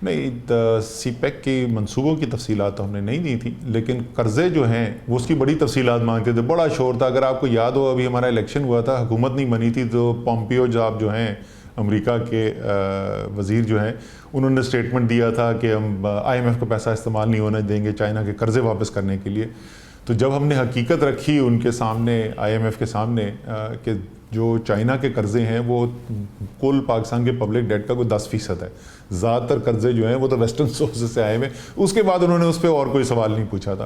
नहीं, सीपेक की मंसूबों की तफसीलात तो हमने नहीं दी थी, लेकिन कर्ज़े जो हैं वो उसकी बड़ी तफसीलात मांगते थे। बड़ा शोर था। अगर आपको याद हो, अभी हमारा इलेक्शन हुआ था, हुकूमत नहीं बनी थी, तो पॉम्पियो साहब जो हैं अमेरिका के वज़ीर जो हैं, उन्होंने स्टेटमेंट दिया था कि हम IMF का पैसा इस्तेमाल नहीं होने देंगे चाइना के कर्ज़े वापस करने के लिए। तो जब हमने हकीकत रखी उनके सामने, IMF के सामने, कि जो चाइना के कर्ज़े हैं वो कुल पाकिस्तान के पब्लिक डेट का कोई 10% है, ज़्यादातर कर्ज़े जो हैं वो तो वेस्टर्न सोर्सेज से आए हुए। उसके बाद उन्होंने उस पर और कोई सवाल नहीं पूछा था।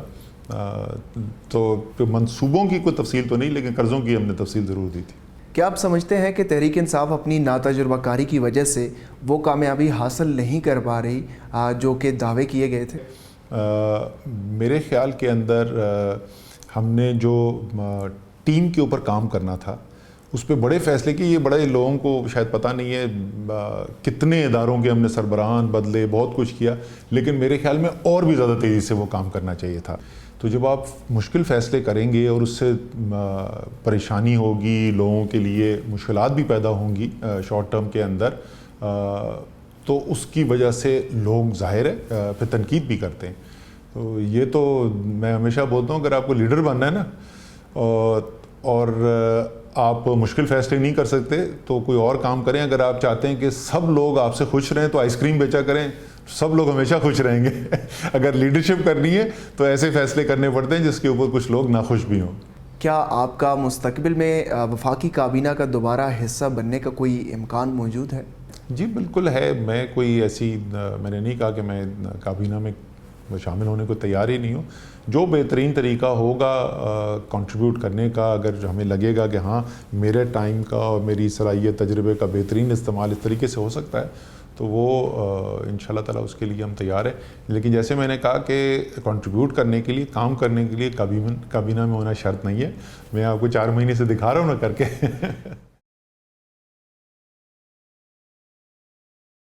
तो मंसूबों की कोई तफसील तो नहीं, लेकिन कर्ज़ों की हमने तफसील ज़रूर दी थी। क्या आप समझते हैं कि तहरीक इंसाफ अपनी नातजुर्बाकारी की वजह से वो कामयाबी हासिल नहीं कर पा रही जो कि दावे किए गए थे? मेरे ख़्याल के अंदर हमने जो टीम के ऊपर काम करना था उस पर बड़े फ़ैसले किए। ये बड़े लोगों को शायद पता नहीं है, कितने इदारों के हमने सरबराहान बदले, बहुत कुछ किया, लेकिन मेरे ख़्याल में और भी ज़्यादा तेज़ी से वो काम करना चाहिए था। तो जब आप मुश्किल फ़ैसले करेंगे और उससे परेशानी होगी, लोगों के लिए मुश्किलात भी पैदा होंगी शॉर्ट टर्म के अंदर, तो उसकी वजह से लोग ज़ाहिर है फिर तनकीद भी करते हैं। तो ये तो मैं हमेशा बोलता हूँ, अगर आपको लीडर बनना है ना और आप मुश्किल फ़ैसले नहीं कर सकते तो कोई और काम करें। अगर आप चाहते हैं कि सब लोग आपसे खुश रहें तो आइसक्रीम बेचा करें, सब लोग हमेशा खुश रहेंगे। अगर लीडरशिप करनी है तो ऐसे फ़ैसले करने पड़ते हैं जिसके ऊपर कुछ लोग नाखुश भी हों। क्या आपका मुस्तकबिल में वफाकी काबीना का दोबारा हिस्सा बनने का कोई इम्कान मौजूद है? जी बिल्कुल है। मैं कोई ऐसी मैंने नहीं कहा कि मैं काबीना में शामिल होने को तैयार ही नहीं हूँ। जो बेहतरीन तरीका होगा कंट्रीब्यूट करने का, अगर हमें लगेगा कि हाँ मेरे टाइम का और मेरी सलाहियत तजर्बे का बेहतरीन इस्तेमाल इस तरीके से हो सकता है, तो वो इंशाल्लाह ताला उसके लिए हम तैयार हैं। लेकिन जैसे मैंने कहा कि कंट्रीब्यूट करने के लिए, काम करने के लिए काबीना में होना शर्त नहीं है। मैं आपको 4 महीने से दिखा रहा हूँ ना करके।